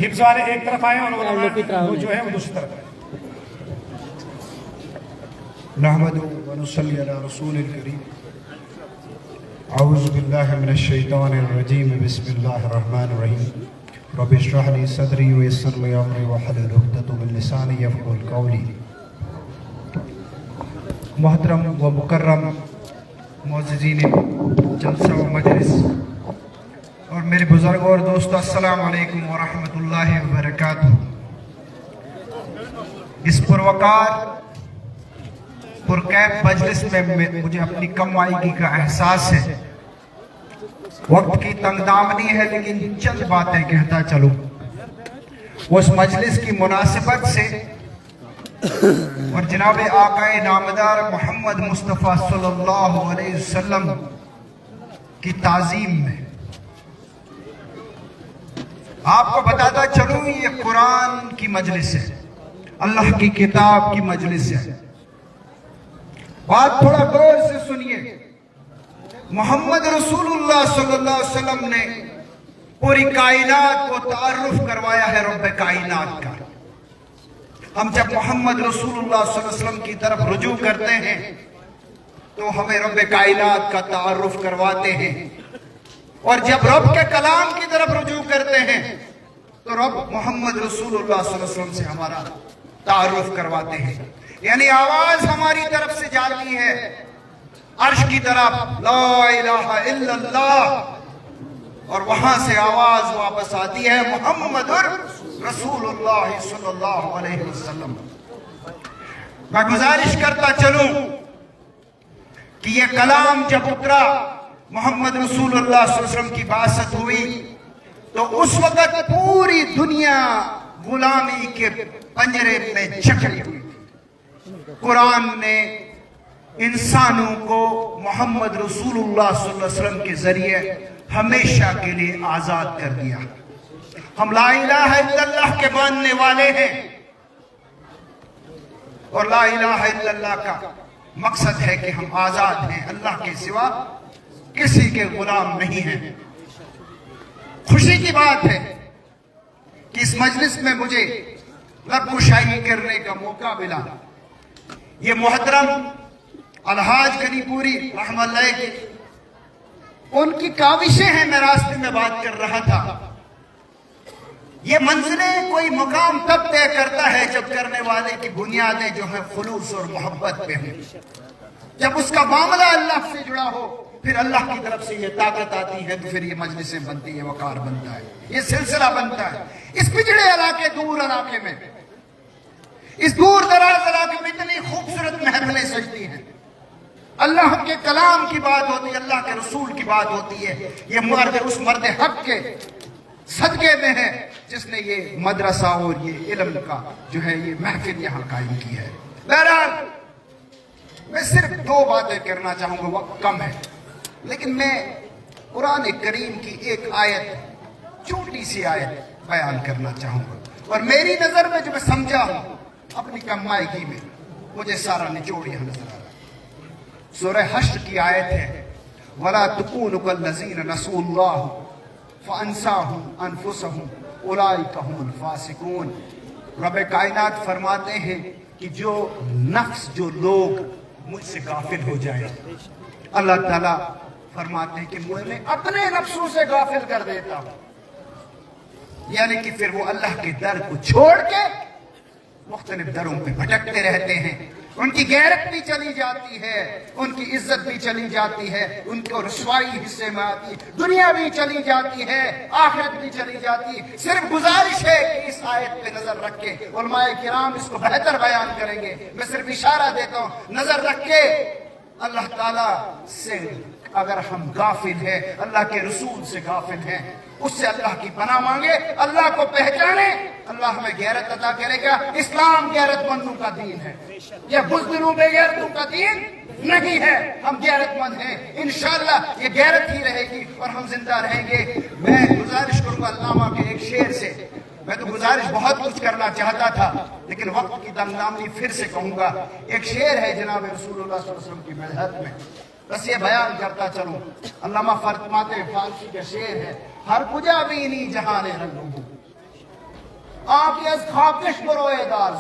हिफ्ज़ वाले एक तरफ आए और वो जो है वो दूसरी तरफ आए। नहमदुहु व नुसल्ली अला रसूलिल करीम। अऊज़ु बिल्लाहि मिनश शैतानिर रजीम। बिस्मिल्लाहिर रहमानिर रहीम। रब्बि इश्रह ली सदरी व यस्सिर ली अमरी वहलुल उक़दतम मिन लिसानी यफ़क़हू क़ौली। मोहतरम व मुकर्रम मुअज़्ज़िज़ीन जलसा व मजलिस और मेरे बुजुर्गों और दोस्तों, अस्सलामु अलैकुम व रहमतुल्लाहि व बरकातुहू। इस पुरवकार पुरकैफ मजलिस में मुझे अपनी कमवाईगी का एहसास है। वक्त की तंगदामनी है, लेकिन चंद बातें कहता चलूं। उस मजलिस की मुनासिबत से और जनाब आकाए नामदार मोहम्मद मुस्तफ़ा सल्लल्लाहु अलैहि वसल्लम की ताज़ीम में आपको बताता चलूं, ये कुरान की मजलिस है, अल्लाह की किताब की मजलिस है। बात थोड़ा गौर से सुनिए। मोहम्मद रसूलुल्लाह सल्लल्लाहु अलैहि वसल्लम ने पूरी कायनात को तारुफ करवाया है रब्बे कायनात का। हम जब मोहम्मद रसूलुल्लाह सल्लल्लाहु अलैहि वसल्लम की तरफ रुजू करते हैं तो हमें रब्बे कायनात का तारुफ करवाते हैं, और जब रब के कलाम की तरफ रुजू करते हैं तो रब मोहम्मद रसूलुल्लाह सल्लल्लाहु अलैहि वसल्लम से हमारा तारुफ करवाते हैं। यानी आवाज हमारी तरफ से जाती है अर्श की तरफ, ला इलाहा इल्लल्लाह, और वहां से आवाज वापस आती है मुहम्मदुर रसूलुल्लाह सल्लल्लाहु अलैहि वसल्लम। मैं गुजारिश करता चलूं कि ये कलाम जब उतरा, मोहम्मद रसूलुल्लाह सल्लल्लाहु अलैहि वसल्लम की बासत हुई, तो उस वक्त पूरी दुनिया गुलामी के पंजरे में जकड़ी हुई। कुरान ने इंसानों को मोहम्मद रसूलुल्लाह सल्लल्लाहु अलैहि वसल्लम के जरिए हमेशा के लिए आजाद कर दिया। हम ला इलाहा इल्लल्लाह के मानने वाले हैं, और ला इलाहा इल्लल्लाह का मकसद है कि हम आजाद हैं, अल्लाह के सिवा किसी के गुलाम नहीं हैं। खुशी की बात है कि इस मजलिस में मुझे लबकुशाई करने का मौका मिला। ये मोहतरम अलहाज गनीपुरी रहमतुल्लाह की उनकी काविशें हैं। मैं रास्ते में बात कर रहा था, ये मंजिलें कोई मुकाम तब तय करता है जब करने वाले की बुनियादें जो है खुलूस और मोहब्बत पे हो। जब उसका मामला अल्लाह से जुड़ा हो, फिर अल्लाह की तरफ से ये ताकत आती है, तो फिर ये मजलिसें बनती है, वकार बनता है, ये सिलसिला बनता है। इस पिछड़े इलाके, दूर इलाके में, इस दूर दराज इलाके में इतनी खूबसूरत महफिलें सजती हैं। अल्लाह के कलाम की बात होती है, अल्लाह के रसूल की बात होती है। ये मर्द उस मर्द हक के सदके में है जिसने ये मदरसा और ये इल्म का जो है ये महफिल यहाँ कायम की है। बहरहाल मैं सिर्फ दो बातें करना चाहूंगा, वक्त कम है, लेकिन मैं कुरान करीम की एक आयत, छोटी सी आयत बयान करना चाहूंगा। और मेरी नजर में जो मैं समझा हूं अपनी कमाईगी में, मुझे सारा निचोड़ यहां नजर आ रहा है। सूरह हश्र की आयत है, वला तकूनु कल्लज़ीना नसूल्लाह फअनसाहुम अनफुसहुम उलाइका हुमुल फासिकून। रब कायनात फरमाते हैं कि जो नफ्स, जो लोग मुझसे गाफिल हो जाए, अल्लाह ताला फरमाते हैं कि मैं अपने नफ्सों से गाफिल कर देता हूं। यानी कि फिर वो अल्लाह के दर को छोड़ के मुख्तलिफ दरों पे भटकते रहते हैं। उनकी गैरत भी चली जाती है, उनकी इज्जत भी चली जाती है, उनको रुसवाई हिस्से में आती है, दुनिया भी चली जाती है, आखिरत भी चली जाती है। सिर्फ गुजारिश है कि इस आयत पे नजर रख के, उलमाए किराम इसको बेहतर बयान करेंगे, मैं सिर्फ इशारा देता हूं, नजर रख के अल्लाह ताला से अगर हम गाफिल हैं, अल्लाह के रसूल से गाफिल हैं, उससे अल्लाह की पनाह मांगे, अल्लाह को पहचाने, अल्लाह हमें गैरत अता करेगा। इस्लाम गैरतमंदों का दीन है, यह बुज़दिलों बेगैरतों का दीन नहीं है। हम गैरतमंद हैं, इंशाअल्लाह ये गैरत ही रहेगी और हम जिंदा रहेंगे। मैं गुजारिश करूंगा अल्लामा के एक शेर से। मैं तो गुजारिश बहुत कुछ करना चाहता था, लेकिन वक्त की तंगदामनी फिर से कहूंगा। एक शेर है जनाब रसूलुल्लाह सल्लल्लाहु अलैहि वसल्लम की मदहत में, बस ये बयान करता चलूं। अल्लामा फरमाते फारसी के शेर है, हर कुजा भी नहीं जहाने रंगू आंख अज खाकिश बरोएदार,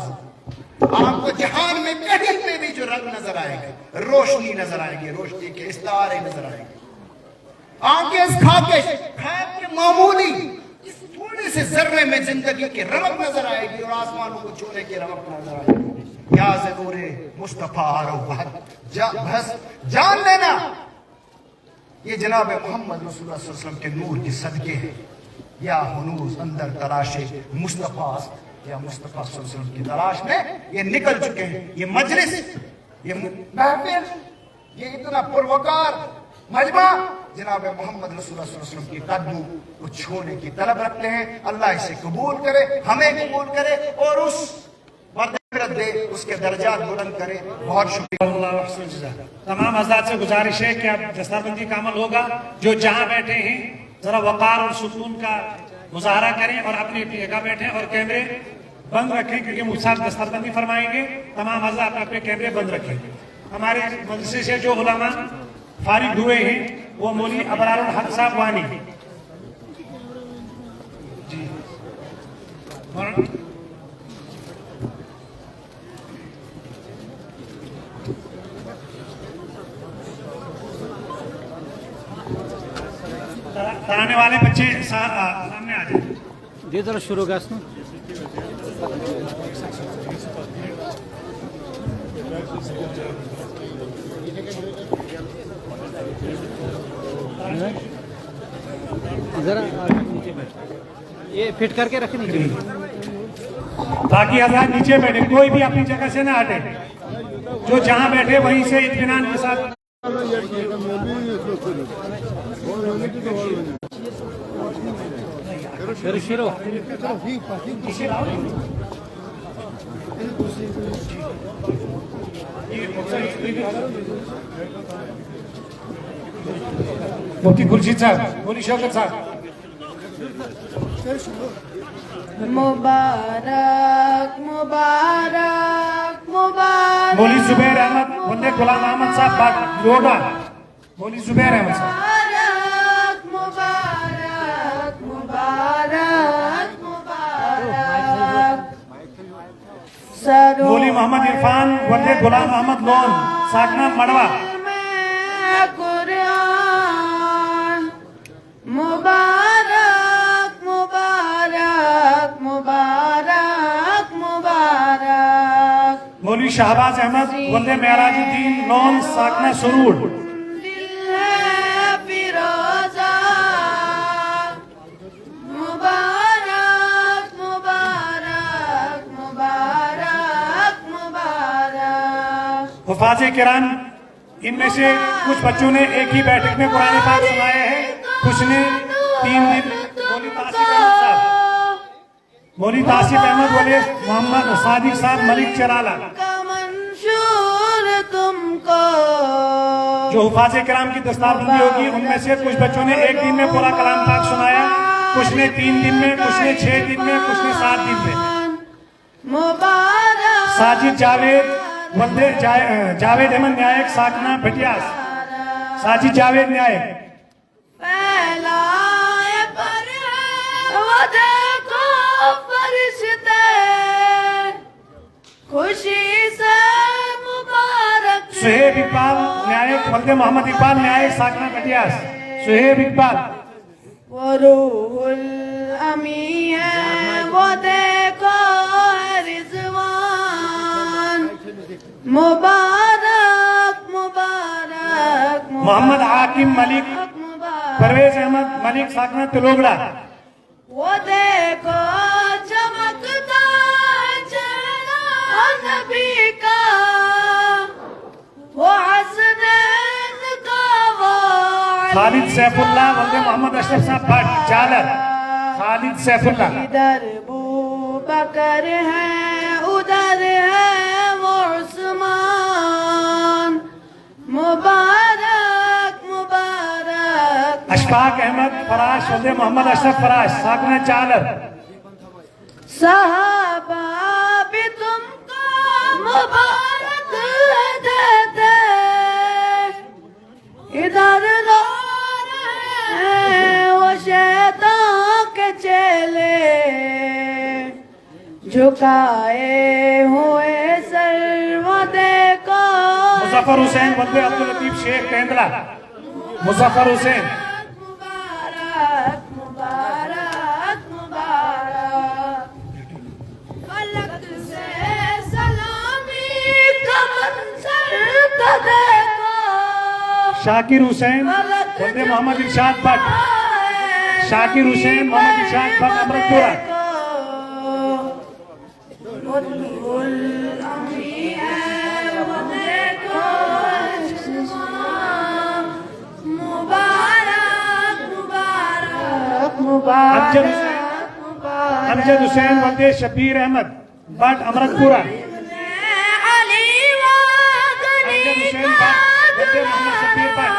आपको जहान में कहीं पे भी जो रंग नजर आएगा, रोशनी नजर आएगी, रोशनी के इस्तारे नजर आएंगे। आंखें खाके खाक के मामूली इस थोड़े से जर्रे में जिंदगी की रमक नजर आएगी और आसमानों को छूने की रमक नजर आएगी। या ज़रूरे मुस्तफा आरो बस जान लेना ये जनाब मोहम्मद रसूलुल्लाह सल्लल्लाहु अलैहि वसल्लम के नूर के सदके है। या हुनूज अंदर तलाशे मुस्तफा, या मुस्तफा सल्लल्लाहु अलैहि वसल्लम की तलाश में ये निकल चुके हैं। ये मजलिस, ये महफिल, ये इतना पुरवकार मजमा जनाब मोहम्मद रसूलुल्लाह सल्लल्लाहु अलैहि वसल्लम की कदमों को छूने की तलब रखते हैं। अल्लाह इसे कबूल करे, हमें कबूल करे और उस मग़फ़िरत दे, उसके दर्जात बुलंद करे। बहुत शुक्रिया। तमाम हज़रात से गुजारिश है कि अब दस्तरबंदी का अमल होगा। जो जहां बैठे हैं जरा वक़ार और सुकून का मुजाहरा करें और अपनी अपनी जगह बैठें और कैमरे बंद रखें, क्योंकि मुसाफ दस्तरबंदी फरमाएंगे। तमाम हज़रात अपने अपने कैमरे बंद रखें। हमारे मदरसे से जो उलमा फारिग हुए हैं वो मौलवी अबरारुल हक साहब वानी जी, तराने वाले बच्चे सामने आ जाए। जी जरा शुरू होगा इसमें। जरा नीचे बैठ, ये फिट करके रखें नीचे, ताकि हज़रात नीचे बैठे, कोई भी अपनी जगह से ना हटे। जो जहां बैठे वहीं से इत्मीनान के साथ। शुरू मुफ्ती खुर्शीद साहब, मौलवी शौकत साहब। मुबारक मुबारक मुबारक मौलवी जुबैर अहमद, वंदे गुलाम अहमद साहब लोडा, मौलवी जुबैर अहमद साहब। मुबारक मुबारक मुबारक सरो मौलवी मोहम्मद इरफान, वंदे गुलाम अहमद लोन, साकना मड़वा। कुरान मुबारक मुबारक मुबारक मुबारक मौलवी शहबाज अहमद, वंदे मेराजुद्दीन लोन, साकना सुरूर। दिल है फिरोजा मुबारक मुबारक मुबारक मुबारक हुफाज़े किराम, इनमें से कुछ बच्चों ने एक ही बैठक में कुरान पाक सुनाए हैं, कुछ ने 3 दिन। मौलवी तासिफ अहमद साहब, मौलवी तासिफ अहमद, बोले मोहम्मद सादिक साहब, मलिक चराला। का मंशूर तुमको जो हुफाज़े किराम की दस्तारबंदी होगी उनमें से कुछ बच्चों ने एक दिन में पूरा कलाम पाक सुनाया, कुछ ने 3 दिन में, कुछ ने 6 दिन में, कुछ ने 7 दिन में। मुबारक साजिद जावेद, वंदे जावेद अहमद न्यायक, साकना भटियास। साजिद जावेद न्यायक। फैलाए पर वो देखो फरिश्ते खुशी से मुबारक। सुहेब इकबाल न्यायक, वंदे मोहम्मद इकबाल न्यायक, साकना भटियास। सुहेब इकबाल। वो रूहुल अमी है वो देखो है रिजवान मुबारक मुबारक मोहम्मद हाकिम मलिक, परवेज अहमद मलिक, साकना तिलोगड़ा। वो देखो चमकता चेहरा नबी का वो हसनैन का वो खालिद सैफुल्लाह, वंदे मोहम्मद अशरफ साहब भट्ट, जालर। खालिद सैफुल्लाह। इधर बू बकर है उधर है वो उस्मान मुबारक मुबारक। अशफाक अहमद फराश, वंदे मोहम्मद अशरफ फराश, साकना जालर। सहाबा भी तुमको मुबारक देते इधर नूर है वो शैतान के चेले झुकाए हुए सर्व देखो मुजफ्फर हुसैन वल्दे अब्दुल लतीफ शेख केंद्रा मुजफ्फर हुसैन मुबारक मुबारक मुबारक फलक से सलामी का मंजर तो देखो शाकिर हुसैन वल्दे मोहम्मद इरशाद भट्ट शाकिर हुसैन मोहम्मद इरशाद भट्ट अमृतपुरा अमजद हुसैन वल्दे शबीर अहमद भट्ट अमृतपुरा अमजद हुसैन भट्ट वल्दे मोहम्मद शबीर भट्ट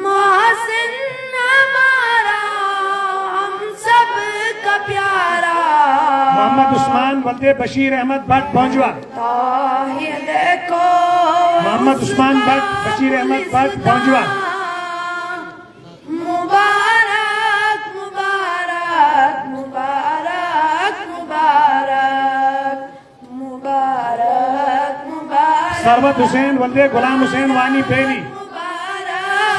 मोहसिन हमारा हम सब का प्यारा मोहम्मद उस्मान वल्दे बशीर अहमद भट्ट पहुंचवा ताहिर देखो मोहम्मद उस्मान भट्ट बशीर अहमद भट्ट पहुंचवा मुबारक मुबारक मुबारक मुबारक मुबारक मुबारक सरवत हुसैन वल्दे गुलाम हुसैन वानी बेली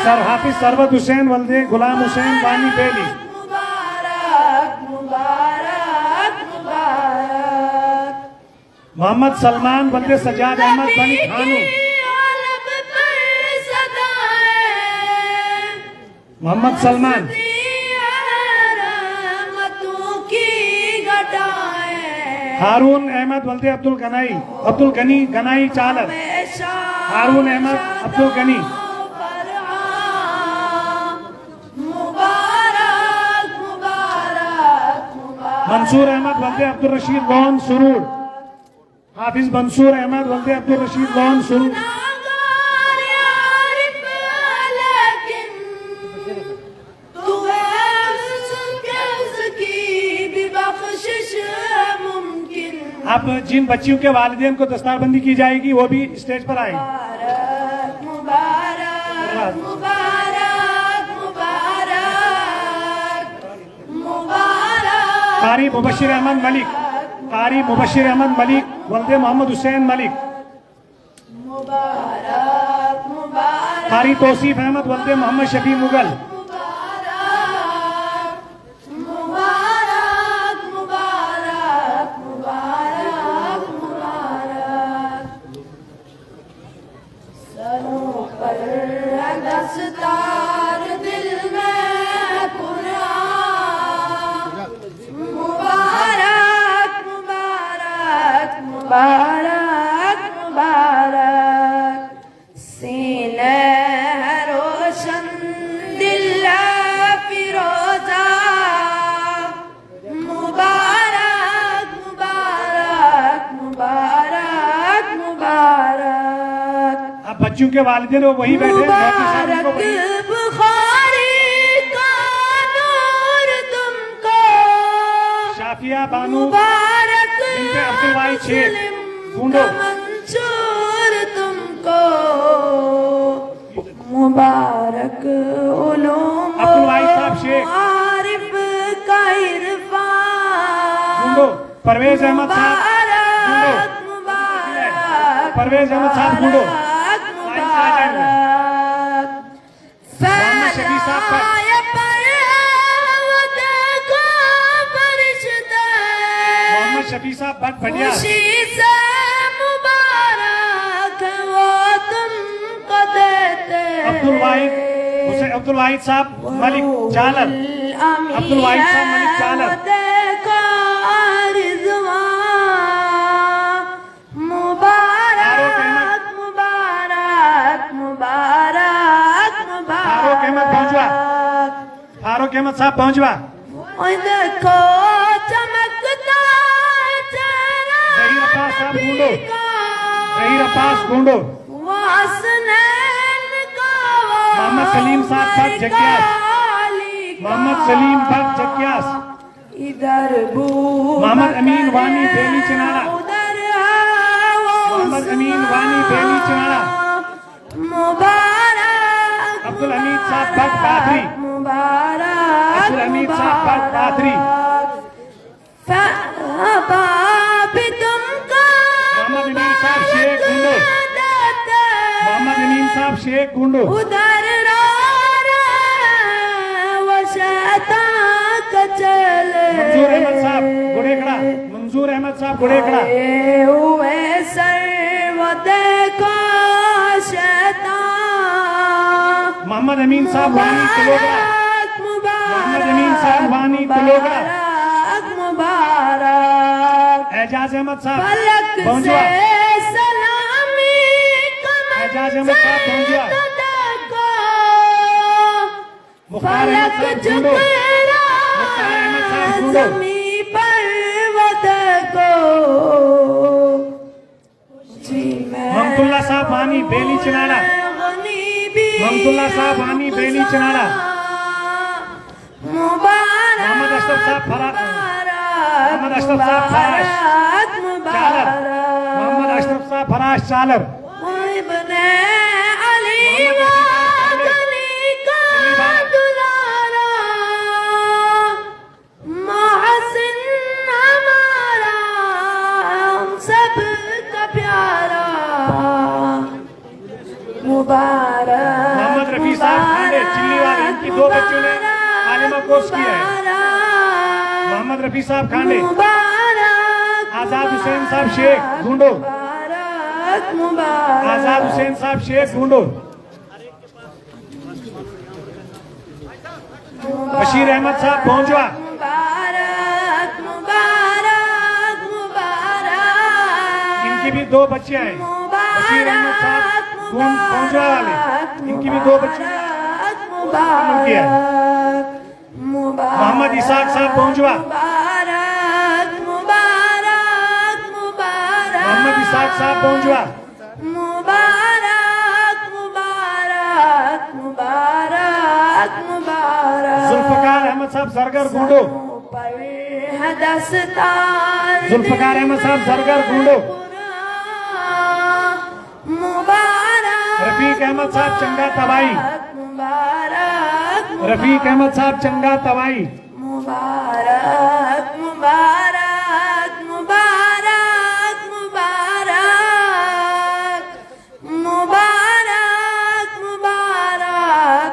सर हाफिज सरवत हुसैन वल्दे गुलाम हुसैन वानी बेली मुबारक मुबारक मुबारक मोहम्मद सलमान वल्दे सजाद अहमद बनी खानू आलम पर सदाएं मोहम्मद सलमान रहमतों की घटाएं हारून अहमद वल्दे अब्दुल गनी गनाई चालर हमेशा हारून अहमद अब्दुल गनी मुबारक मुबारक मुबारक मंसूर अहमद वल्दे अब्दुल रशीद लोन सुरूर हाफिज मंसूर अहमद वल्दे अब्दुल रशीद लोन सुरूर नागार यारिफ लेकिन तू है उसकी भी बख्शिश मुमकिन अब जिन बच्चियों के वालिदैन को दस्तारबंदी की जाएगी वो भी स्टेज पर आए मुबारक मुबारक मुबारक मुबारक मुबारक कारी मुबशिर अहमद मलिक कारी मुबशिर अहमद मलिक वल्दे मोहम्मद हुसैन मलिक मुबारक मुबारक कारी तौसीफ अहमद वल्दे मोहम्मद शफी मुगल मुबारक मुबारक मुबारक मुबारक सरों पर है दस्तार दिल में कुरान मुबारक मुबारक मुबारक मुबारक सीने है रोशन दिल है फिरोजा मुबारक मुबारक मुबारक मुबारक अब बच्चियों के वालिदैन वो वही बैठे हैं, बाकी सब मुबारक उनको वही- बुखारी का नूर तुमको शाफिया बानू मुबारक बिनते अब्दुल वाहिद शेख, मुस्लिम ढूंढो। का मंशूर तुमको मुबारक उलूम अब्दुल वाहिद साहब शेख। आरिफ का इरफान ढूंढो परवेज अहमद साहब ढूंढो मुबारक मुबारक परवेज अहमद साहब ढूंढो मुबारक लाइन से आ जाएंगे। मोहम्मद शफी साहब का- फैलाए पर वो देखो फरिश्ते मोहम्मद शफी साहब भट्ट भटिया खुशी से मुबारक वो तुमको देते अब्दुल वाहिद साहब मलिक चालर अब्दुल वाहिद साहब मलिक चालर देखो रिजवान मुबारक मुबारक मुबारक फारूक अहमद पहुंचवा। मुबारक फारूक अहमद साहब पहुंचवा ओए देखो चमकता है चेहरा जहीर अब्बास साहब ढूंढो का। जहीर अब्बास ढूंढो वासनैन का वो मोहम्मद सलीम साहब भट्ट जग्यास काली का। मोहम्मद सलीम भट्ट जग्यास इधर बू मोहम्मद अमीन वानी बेली चिनारा उधर है वो मोहम्मद अमीन वानी बेली चिनारा मुबारक अब्दुल हमीद साहब भट्ट दादरी, मुबारक अब्दुल हमीद साहब भट्ट दादरी, भी तुमको मोहम्मद अमीन साहब शेख गुंडो, मोहम्मद अमीन साहब शेख गुंडो, उधर रो वो शैतान का चले मंजूर अहमद साहब गुड़ेकड़ा, मंजूर अहमद साहब गुड़ेकड़ा, हुए सर्व देखो शैतान मोहम्मद अमीन साहब वानी तलोगड़ा, मोहम्मद अमीन साहब वानी तलोगड़ा, मुबारक एजाज अहमद साहब फलक पहुंचवा, से सलामी एजाज अहमद साहब पहुंचवा, मुख्तार अहमद फलक साहब गुंडो, झुकेरा मुख्तार अहमद साहब गुंडो, जमी पर्वत को ममतुल्लाह साहब वानी बेली चिनाड़ा, ममतुल्लाह साहब वानी बेली चिनाड़ा, मोहम्मद अशरफ साहब मोहम्मद अशरफ साहब फराश चालर, मोहम्मद अशरफ साहब फराश चालर, इब्ने अली वाली का दुलारा मोहसिन हमारा हम सब का प्यारा मुबारक मोहम्मद रफी साहब खांडे चिल्ली वाले, इनकी 2 बच्चों ने आलिमा कोर्स किया है, मोहम्मद रफी साहब खांडे, आजाद हुसैन साहब शेख गुंडो, आजाद हुसैन साहब शेख गुंडो, बशीर अहमद साहब पहुंचवा, मुबारक मुबारक मुबारक इनकी भी 2 बच्चियां हैं, बशीर अहमद साहब पहुंचवा वाले, इनकी भी 2 बच्चियां हैं, किया है। मोहम्मद इसाक साहब पहुंचवा, मुबारक मुबारक मुबारक मोहम्मद इसाक साहब पहुंचवा, मुबारक मुबारक मुबारक मुबारक जुल्फकार अहमद साहब जरगर गुंडो, पर है दस्तार जुल्फकार अहमद साहब जरगर गुंडो, मुबारक रफीक अहमद साहब चंगा तबाई, मुबारक रफीक अहमद साहब चंगा तबाई, मुबारक मुबारक मुबारक मुबारक मुबारक मुबारक मुबारक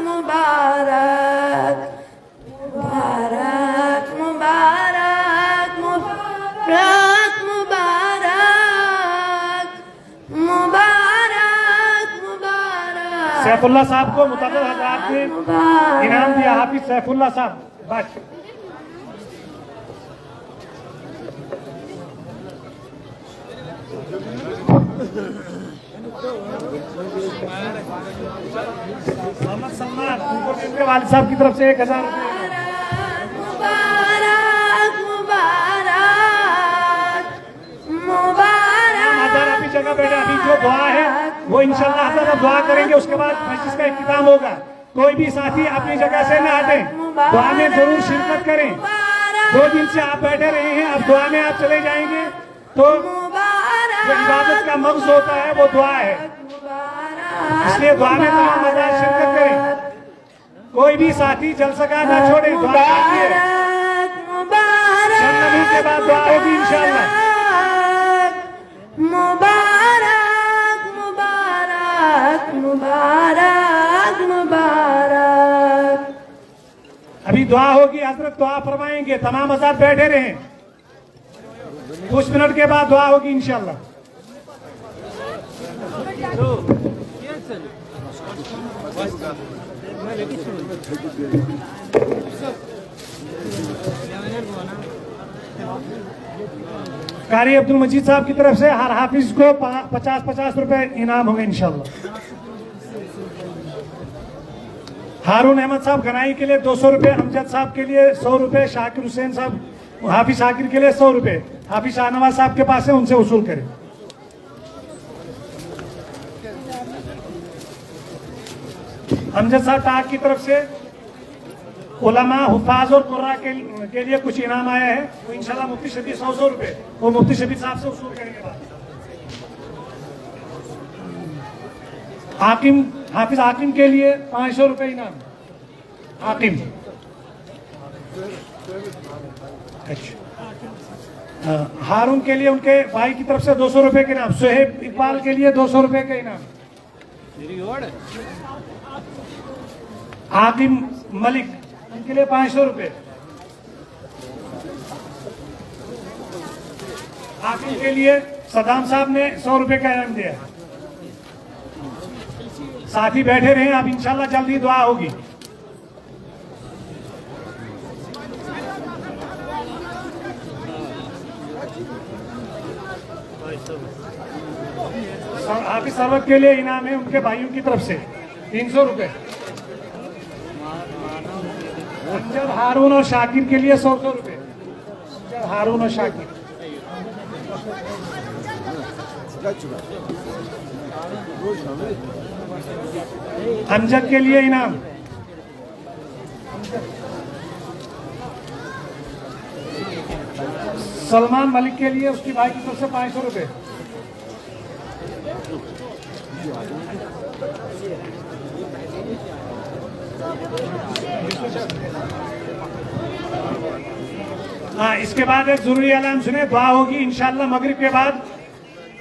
मुबारक मुबारक मुबारक मुबारक मुबारक मुबारक सैफुल्लाह साहब को मुतअद्दिद हज़रात ने इनाम दिया, हाफिज सैफुल्लाह साहब बस। मोहम्मद सलमान उनको उनके वालिद साहब की तरफ से 1000 रुपये। मुबारक मुबारक मुबारक हज़ार अपनी जगह बैठे, अभी जो दुआ है वो इंशाल्लाह हज़ार अब दुआ करेंगे, उसके बाद मस्जिद का इख्तिताम होगा। कोई भी साथी अपनी जगह से न हटे, दुआ में जरूर शिरकत करें। 2 दिन से आप बैठे रहे हैं, अब दुआ में आप चले जाएंगे तो जो इबादत का मक्सद होता है वो दुआ है, इसलिए दुआ में तमाम हज़ार शिरकत करें। कोई भी साथी जलसा का ना छोड़े, दुआ कीजिए। चंद नबी के बाद दुआ होगी इंशाल्लाह। मुबारक मुबारक मुबारक मुबारक अभी दुआ होगी, हजरत दुआ फरमाएंगे, तमाम हज़रात बैठे रहें, कुछ मिनट के बाद दुआ होगी इंशाल्लाह। कारी अब्दुल मजीद साहब की तरफ से हर हाफिज को 50-50 रुपए इनाम होंगे इंशाल्लाह। हारून अहमद साहब गनाई के लिए 200 रुपए, अमजद साहब के लिए 100 रुपए, शाकिर हुसैन साहब हाफिज शाकिर के लिए 100 रुपए, हाफिज शाहनवाज साहब के पास है, उनसे वसूल करें। अमजद साहब टाक की तरफ से उलमा, हुफाज और कुर्रा के लिए कुछ इनाम आया है, वो इंशाल्लाह मुफ्ती शफी 100 रुपए वो मुफ्ती शफी साहब से वसूल करेंगे बाद। हाकिम हाफिज हाकिम के लिए 500 रुपए इनाम। हाकिम अच्छा। हारून के लिए उनके भाई की तरफ से 200 रुपए के इनाम। सुहेब इकबाल के लिए 200 रुपए के इनाम। हाकिम मलिक उनके लिए 500 रुपए। हाकिम के लिए सदाम साहब ने 100 रुपए का इनाम दिया। साथी बैठे रहे, अब इंशाल्लाह जल्दी दुआ होगी। हाफिज सरवत के लिए इनाम है उनके भाइयों की तरफ से 300 रुपए। अमजद हारून और शाकिर के लिए 100 रुपए। अमजद हारून और शाकिर। अमजद के लिए इनाम। सलमान मलिक के लिए उसकी भाई की तरफ से 500 रुपए। हाँ, इसके बाद एक जरूरी ऐलान सुने, दुआ होगी इंशाल्लाह मगरिब के बाद।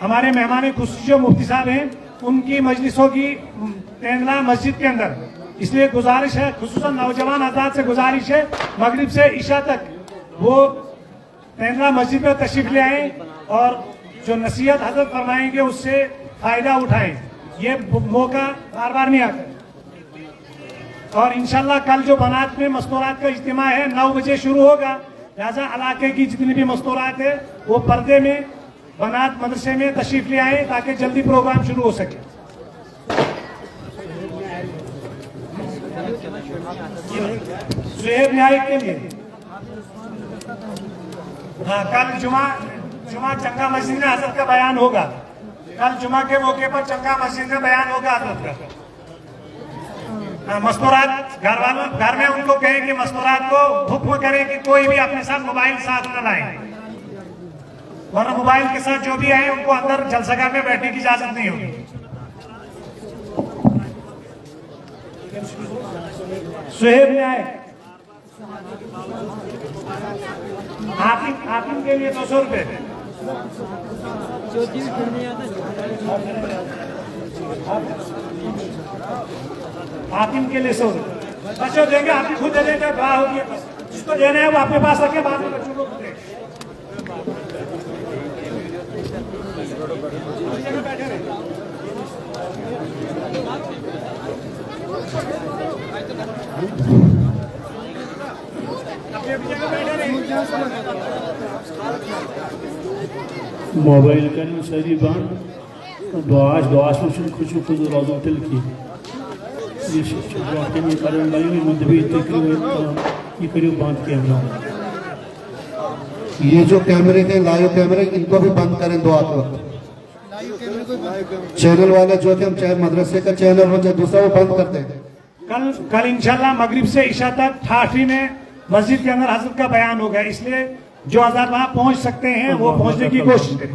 हमारे मेहमान खुसूसी जो मुफ्ती साहब हैं उनकी मजलिस होगी तेंदला मस्जिद के अंदर। इसलिए गुजारिश है, खुसूसन नौजवान आजाद से गुजारिश है, मगरिब से इशा तक वो तेंदला मस्जिद में तशरीफ ले आए और जो नसीहत हजरत फरमाएंगे उससे फायदा उठाएं। ये मौका बार बार नहीं आता। और इंशाल्लाह कल जो बनात में मस्तूरात का इज्तिमा है 9 बजे शुरू होगा। लिहाजा इलाके की जितनी भी मस्तूरात है वो पर्दे में बनात मदरसे में तशरीफ ले आए ताकि जल्दी प्रोग्राम शुरू हो सके। सुहेब न्यायिक के लिए हाँ, कल जुमा चंगा मस्जिद में हजरत का बयान होगा। कल जुमा के मौके पर चंगा मस्जिद में बयान होगा हजरत का। मस्तूरात घर में उनको कहें कि मस्तूरात को हुक्म करें कि कोई भी अपने साथ मोबाइल साथ न लाए, वरना मोबाइल के साथ जो भी आए उनको अंदर जलसगाह में बैठने की इजाजत नहीं होगी। सुहेब न्याय हाकिम के लिए 200 रुपए। हाकिम के लिए 100 रुपए। बच्चों देंगे, आप खुद दे देंगे, दुआ होगी। जिसको देना है वो अपने पास रखे, बाद में बच्चों को देंगे। मोबाइल करने सारी बान दुआश में खुश खुद रोज़ों तिल की ये बातें में कारण लगी हुई मंदबी ये करियो बांध के हम ये जो कैमरे के लाइव कैमरे इनको भी बंद करें दुआ के वक्त। चैनल वाले जो थे, हम चाहे मदरसे का चैनल हो चाहे दूसरा, वो बंद करते हैं। कल इंशाल्लाह मगरिब से इशा तक ठाठरी में मस्जिद के अंदर हजरत का बयान होगा। इसलिए जो आजाद वहां पहुंच सकते हैं वो पहुंचने की कोशिश करें।